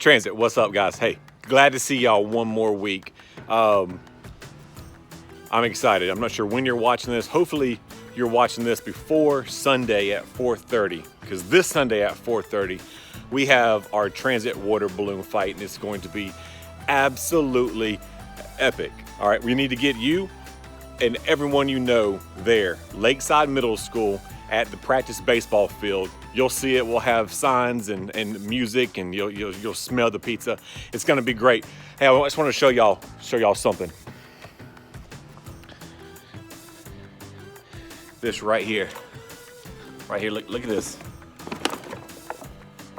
Transit, what's up, guys? Hey, glad to see y'all one more week. I'm excited. I'm not sure when you're watching this. Hopefully you're watching this before Sunday at 4:30, because this Sunday at 4:30 we have our Transit water balloon fight, and it's going to be absolutely epic. All right, we need to get you and everyone you know there. Lakeside Middle School at the practice baseball field. You'll see it. We'll have signs and music, and you'll smell the pizza. It's gonna be great. Hey, I just want to show y'all something. This right here. Look at this.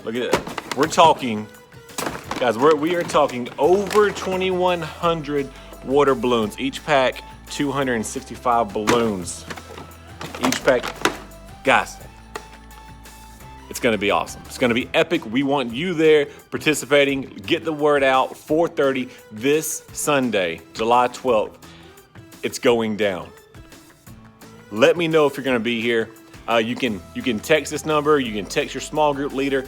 Look at it. We're talking, guys. We are talking over 2,100 water balloons. Each pack 265 balloons. Each pack, guys. It's gonna be awesome. It's gonna be epic. We want you there participating. Get the word out. 4:30 this Sunday, July 12th. It's going down. Let me know if you're gonna be here. You can text this number. You can text your small group leader.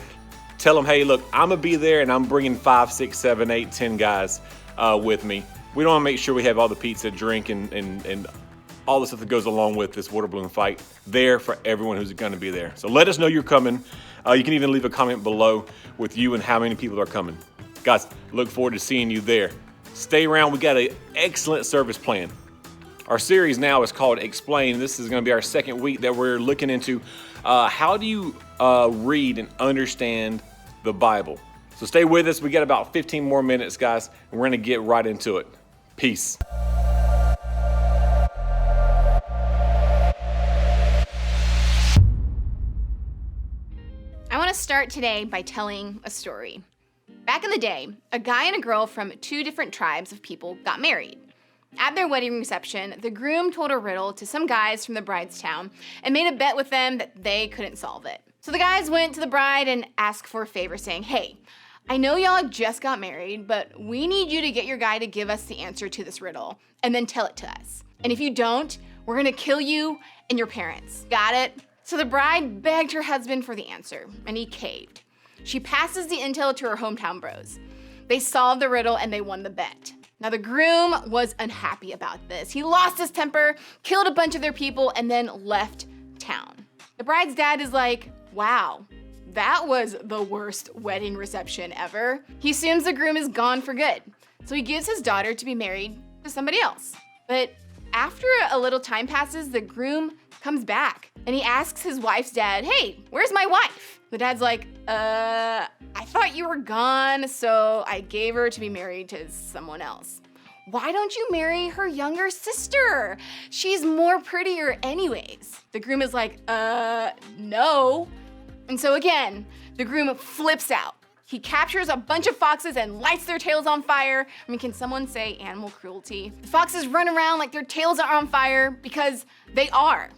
Tell them, hey, look, I'm gonna be there, and I'm bringing 5, 6, 7, 8, 10 guys with me. We want to make sure we have all the pizza, drink, and all the stuff that goes along with this water balloon fight there for everyone who's going to be there. So let us know you're coming. You can even leave a comment below with you and how many people are coming. Guys, look forward to seeing you there. Stay around. We got an excellent service plan. Our series now is called Explain. This is going to be our second week that we're looking into how do you read and understand the Bible. So stay with us. We got about 15 more minutes, guys, and we're going to get right into it. Peace. I want to start today by telling a story. Back in the day, a guy and a girl from 2 different tribes of people got married. At their wedding reception, the groom told a riddle to some guys from the bride's town and made a bet with them that they couldn't solve it. So the guys went to the bride and asked for a favor, saying, hey, I know y'all just got married, but we need you to get your guy to give us the answer to this riddle and then tell it to us. And if you don't, we're gonna kill you and your parents. Got it? So the bride begged her husband for the answer, and he caved. She passes the intel to her hometown bros. They solved the riddle and they won the bet. Now the groom was unhappy about this. He lost his temper, killed a bunch of their people, and then left town. The bride's dad is like, wow, that was the worst wedding reception ever. He assumes the groom is gone for good, so he gives his daughter to be married to somebody else. But after a little time passes, the groom comes back and he asks his wife's dad, hey, where's my wife? The dad's like, I thought you were gone, so I gave her to be married to someone else. Why don't you marry her younger sister? She's more prettier anyways. The groom is like, no. And so again, the groom flips out. He captures a bunch of foxes and lights their tails on fire. I mean, can someone say animal cruelty? The foxes run around like their tails are on fire because they are.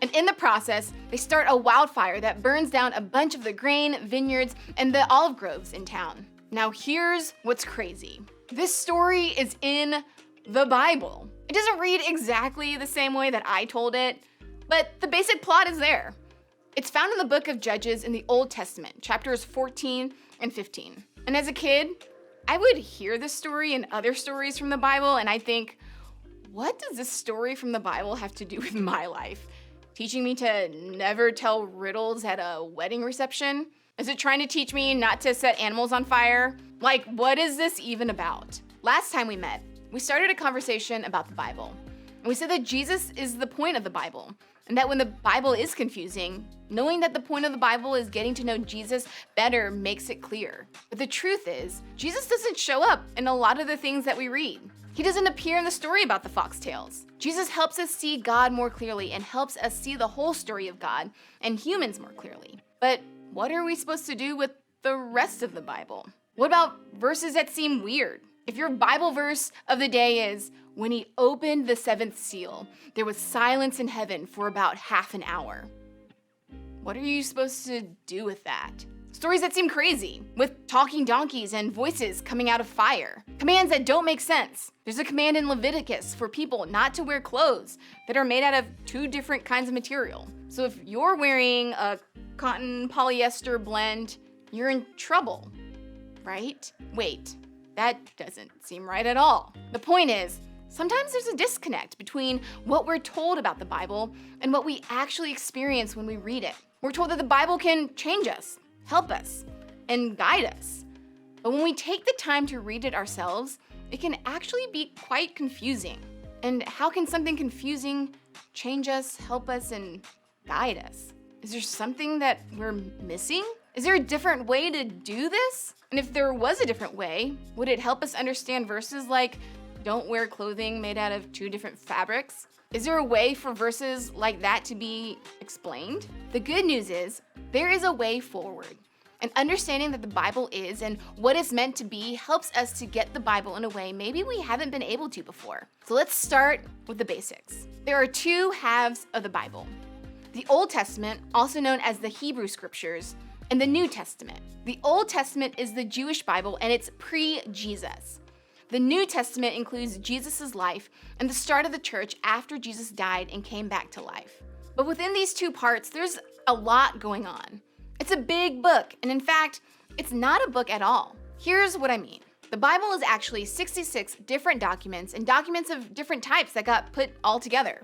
And in the process, they start a wildfire that burns down a bunch of the grain, vineyards, and the olive groves in town. Now here's what's crazy. This story is in the Bible. It doesn't read exactly the same way that I told it, but the basic plot is there. It's found in the book of Judges in the Old Testament, chapters 14 and 15. And as a kid, I would hear this story and other stories from the Bible, and I think, what does this story from the Bible have to do with my life? Teaching me to never tell riddles at a wedding reception? Is it trying to teach me not to set animals on fire? Like, what is this even about? Last time we met, we started a conversation about the Bible. And we said that Jesus is the point of the Bible. And that when the Bible is confusing, knowing that the point of the Bible is getting to know Jesus better makes it clear. But the truth is, Jesus doesn't show up in a lot of the things that we read. He doesn't appear in the story about the foxtails. Jesus helps us see God more clearly and helps us see the whole story of God and humans more clearly. But what are we supposed to do with the rest of the Bible? What about verses that seem weird? If your Bible verse of the day is, when he opened the 7th seal, there was silence in heaven for about half an hour. What are you supposed to do with that? Stories that seem crazy, with talking donkeys and voices coming out of fire. Commands that don't make sense. There's a command in Leviticus for people not to wear clothes that are made out of 2 different kinds of material. So if you're wearing a cotton polyester blend, you're in trouble. right? Wait, that doesn't seem right at all. The point is, sometimes there's a disconnect between what we're told about the Bible and what we actually experience when we read it. We're told that the Bible can change us, help us, and guide us. But when we take the time to read it ourselves, it can actually be quite confusing. And how can something confusing change us, help us, and guide us? Is there something that we're missing? Is there a different way to do this? And if there was a different way, would it help us understand verses like, don't wear clothing made out of 2 different fabrics? Is there a way for verses like that to be explained? The good news is, there is a way forward. And understanding that the Bible is and what it's meant to be helps us to get the Bible in a way maybe we haven't been able to before. So let's start with the basics. There are 2 halves of the Bible. The Old Testament, also known as the Hebrew Scriptures, and the New Testament. The Old Testament is the Jewish Bible and it's pre-Jesus. The New Testament includes Jesus' life and the start of the church after Jesus died and came back to life. But within these 2 parts, there's a lot going on. It's a big book, and in fact, it's not a book at all. Here's what I mean. The Bible is actually 66 different documents and documents of different types that got put all together.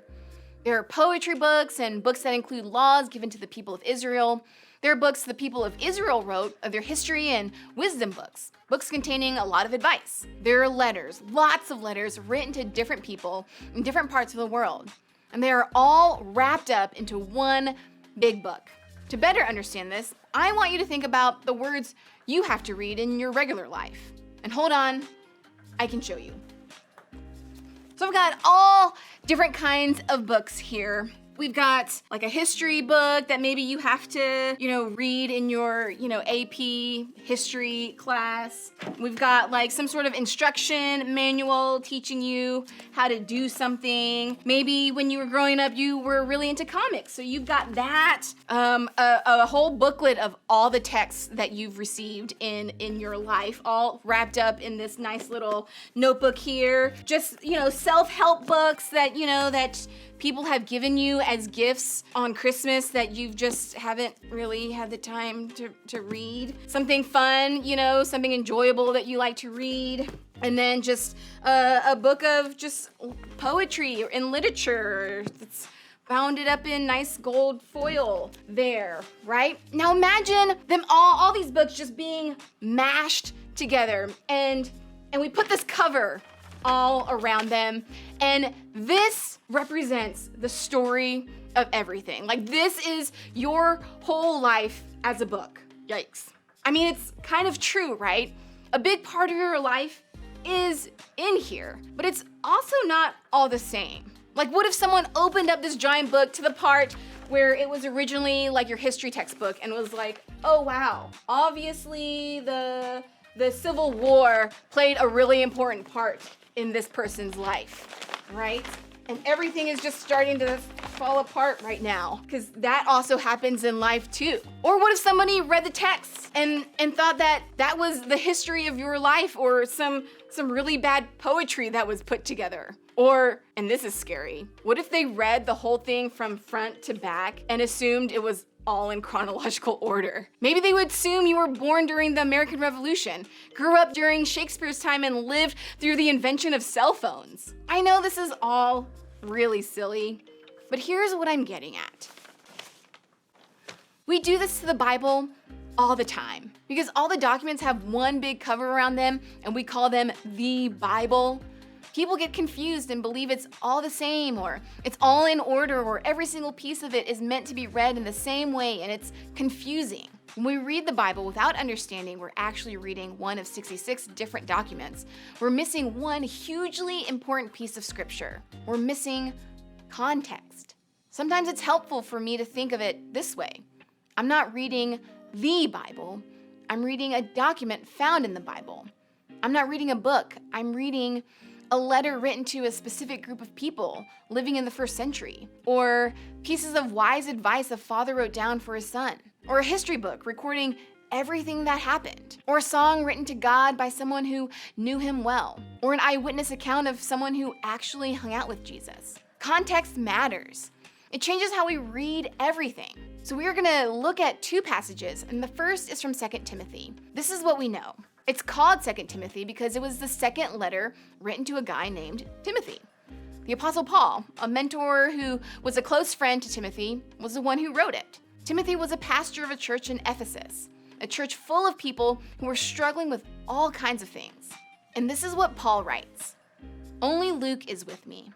There are poetry books and books that include laws given to the people of Israel. There are books the people of Israel wrote of their history and wisdom books, books containing a lot of advice. There are letters, lots of letters written to different people in different parts of the world, and they are all wrapped up into one big book. To better understand this, I want you to think about the words you have to read in your regular life. And hold on, I can show you. So I've got all different kinds of books here. We've got like a history book that maybe you have to, read in your, AP history class. We've got like some sort of instruction manual teaching you how to do something. Maybe when you were growing up, you were really into comics. So you've got that, a whole booklet of all the texts that you've received in your life, all wrapped up in this nice little notebook here. Just, self-help books that, that people have given you as gifts on Christmas that you just haven't really had the time to read. Something fun, something enjoyable that you like to read. And then just a book of just poetry and literature that's bounded up in nice gold foil there, right? Now imagine them all these books just being mashed together and we put this cover all around them. And this represents the story of everything. Like this is your whole life as a book. Yikes. I mean, it's kind of true, right? A big part of your life is in here, but it's also not all the same. Like what if someone opened up this giant book to the part where it was originally like your history textbook and was like, oh wow, obviously the Civil War played a really important part in this person's life, right? And everything is just starting to fall apart right now, because that also happens in life too. Or what if somebody read the text and thought that was the history of your life, or some really bad poetry that was put together? Or, and this is scary, what if they read the whole thing from front to back and assumed it was all in chronological order? Maybe they would assume you were born during the American Revolution, grew up during Shakespeare's time, and lived through the invention of cell phones. I know this is all really silly, but here's what I'm getting at. We do this to the Bible all the time because all the documents have one big cover around them and we call them the Bible. People get confused and believe it's all the same, or it's all in order, or every single piece of it is meant to be read in the same way, and it's confusing. When we read the Bible without understanding we're actually reading one of 66 different documents, we're missing one hugely important piece of scripture. We're missing context. Sometimes it's helpful for me to think of it this way. I'm not reading the Bible, I'm reading a document found in the Bible. I'm not reading a book, I'm reading a letter written to a specific group of people living in the first century, or pieces of wise advice a father wrote down for his son, or a history book recording everything that happened, or a song written to God by someone who knew him well, or an eyewitness account of someone who actually hung out with Jesus. Context matters. It changes how we read everything. So we are going to look at 2 passages, and the first is from 2 Timothy. This is what we know. It's called 2 Timothy because it was the second letter written to a guy named Timothy. The Apostle Paul, a mentor who was a close friend to Timothy, was the one who wrote it. Timothy was a pastor of a church in Ephesus, a church full of people who were struggling with all kinds of things. And this is what Paul writes. Only Luke is with me.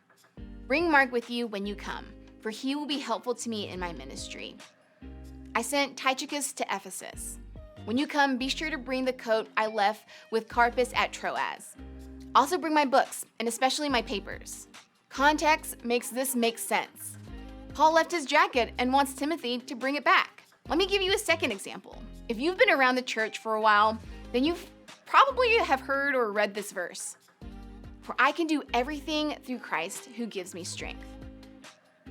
Bring Mark with you when you come, for he will be helpful to me in my ministry. I sent Tychicus to Ephesus. When you come, be sure to bring the coat I left with Carpus at Troas. Also bring my books, and especially my papers. Context makes this make sense. Paul left his jacket and wants Timothy to bring it back. Let me give you a second example. If you've been around the church for a while, then you probably have heard or read this verse. For I can do everything through Christ who gives me strength.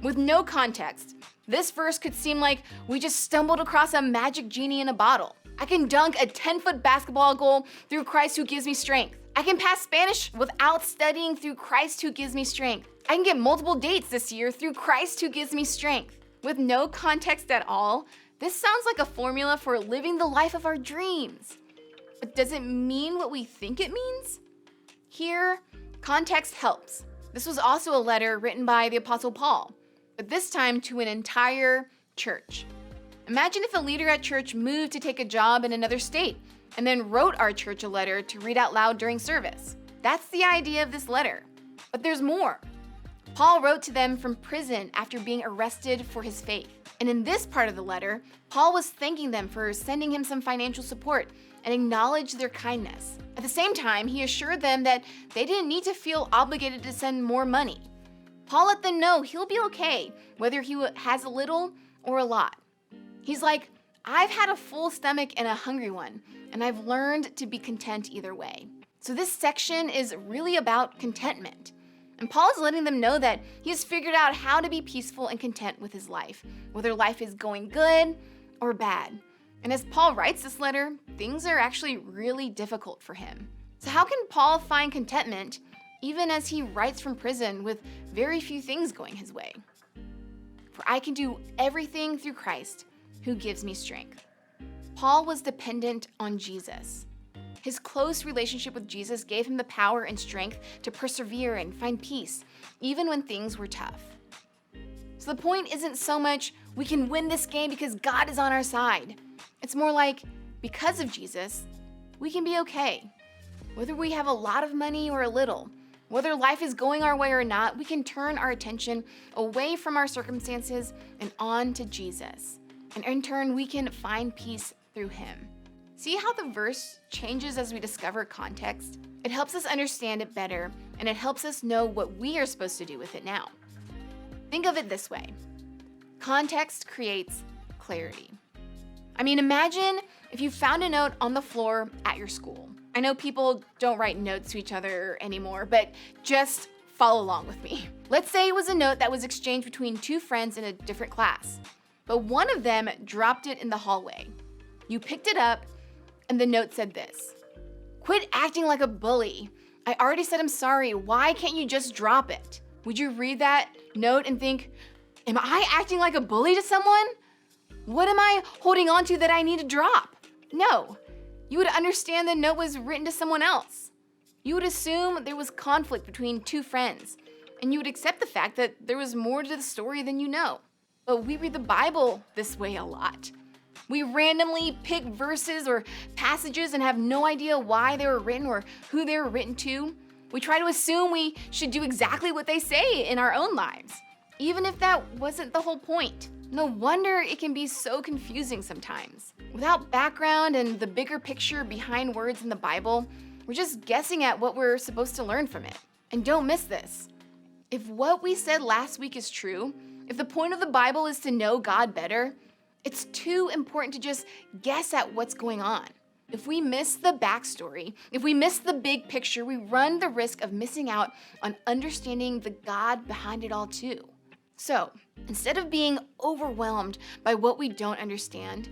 With no context, this verse could seem like we just stumbled across a magic genie in a bottle. I can dunk a 10-foot basketball goal through Christ who gives me strength. I can pass Spanish without studying through Christ who gives me strength. I can get multiple dates this year through Christ who gives me strength. With no context at all, this sounds like a formula for living the life of our dreams. But does it mean what we think it means? Here, context helps. This was also a letter written by the Apostle Paul, but this time to an entire church. Imagine if a leader at church moved to take a job in another state and then wrote our church a letter to read out loud during service. That's the idea of this letter. But there's more. Paul wrote to them from prison after being arrested for his faith. And in this part of the letter, Paul was thanking them for sending him some financial support and acknowledged their kindness. At the same time, he assured them that they didn't need to feel obligated to send more money. Paul let them know he'll be okay, whether he has a little or a lot. He's like, I've had a full stomach and a hungry one, and I've learned to be content either way. So this section is really about contentment. And Paul is letting them know that he has figured out how to be peaceful and content with his life, whether life is going good or bad. And as Paul writes this letter, things are actually really difficult for him. So how can Paul find contentment even as he writes from prison with very few things going his way? For I can do everything through Christ who gives me strength. Paul was dependent on Jesus. His close relationship with Jesus gave him the power and strength to persevere and find peace, even when things were tough. So the point isn't so much we can win this game because God is on our side. It's more like, because of Jesus, we can be okay. Whether we have a lot of money or a little, whether life is going our way or not, we can turn our attention away from our circumstances and on to Jesus. And in turn, we can find peace through him. See how the verse changes as we discover context? It helps us understand it better, and it helps us know what we are supposed to do with it now. Think of it this way. Context creates clarity. I mean, imagine if you found a note on the floor at your school. I know people don't write notes to each other anymore, but just follow along with me. Let's say it was a note that was exchanged between two friends in a different class, but one of them dropped it in the hallway. You picked it up, and the note said this: "Quit acting like a bully. I already said I'm sorry. Why can't you just drop it?" Would you read that note and think, am I acting like a bully to someone? What am I holding on to that I need to drop? No. You would understand the note was written to someone else. You would assume there was conflict between two friends, and you would accept the fact that there was more to the story than you know. But we read the Bible this way a lot. We randomly pick verses or passages and have no idea why they were written or who they were written to. We try to assume we should do exactly what they say in our own lives, even if that wasn't the whole point. No wonder it can be so confusing sometimes. Without background and the bigger picture behind words in the Bible, we're just guessing at what we're supposed to learn from it. And don't miss this. If what we said last week is true, if the point of the Bible is to know God better, it's too important to just guess at what's going on. If we miss the backstory, if we miss the big picture, we run the risk of missing out on understanding the God behind it all too. So, instead of being overwhelmed by what we don't understand,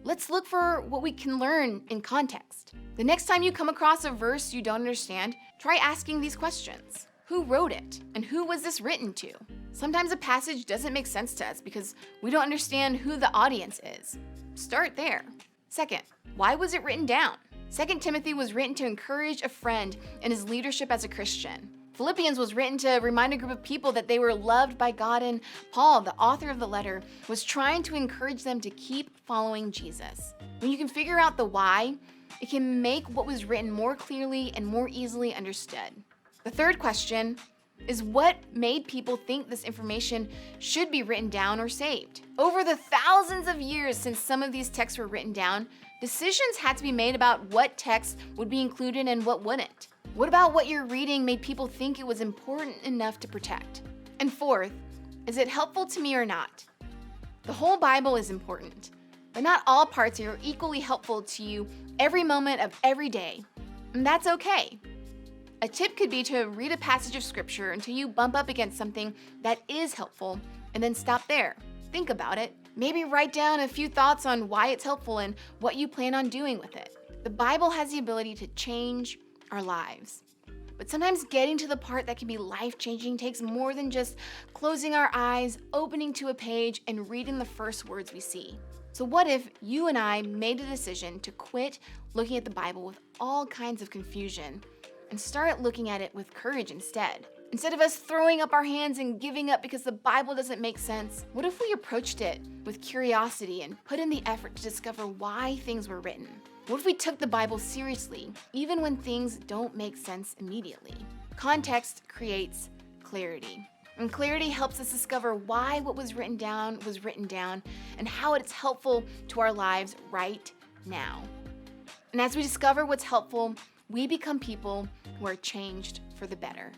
let's look for what we can learn in context. The next time you come across a verse you don't understand, try asking these questions. Who wrote it? And who was this written to? Sometimes a passage doesn't make sense to us because we don't understand who the audience is. Start there. Second, why was it written down? 2 Timothy was written to encourage a friend in his leadership as a Christian. Philippians was written to remind a group of people that they were loved by God, and Paul, the author of the letter, was trying to encourage them to keep following Jesus. When you can figure out the why, it can make what was written more clearly and more easily understood. The third question is, what made people think this information should be written down or saved? Over the thousands of years since some of these texts were written down, decisions had to be made about what texts would be included and what wouldn't. What about what you're reading made people think it was important enough to protect? And fourth, is it helpful to me or not? The whole Bible is important, but not all parts are equally helpful to you every moment of every day, and that's okay. A tip could be to read a passage of scripture until you bump up against something that is helpful, and then stop there. Think about it. Maybe write down a few thoughts on why it's helpful and what you plan on doing with it. The Bible has the ability to change our lives. But sometimes getting to the part that can be life-changing takes more than just closing our eyes, opening to a page, and reading the first words we see. So what if you and I made a decision to quit looking at the Bible with all kinds of confusion and start looking at it with courage instead? Instead of us throwing up our hands and giving up because the Bible doesn't make sense, what if we approached it with curiosity and put in the effort to discover why things were written? What if we took the Bible seriously, even when things don't make sense immediately? Context creates clarity, and clarity helps us discover why what was written down and how it's helpful to our lives right now. And as we discover what's helpful, we become people who are changed for the better.